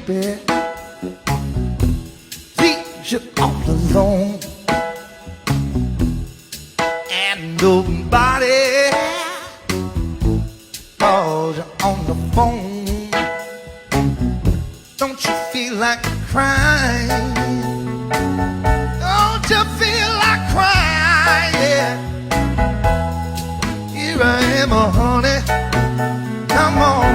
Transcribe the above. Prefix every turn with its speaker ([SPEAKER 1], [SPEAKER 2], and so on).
[SPEAKER 1] baby, leaves you all alone, and nobody calls you on the phone. Don't you feel like crying? Don't you feel like crying? Yeah. Here I am, honey. Come on.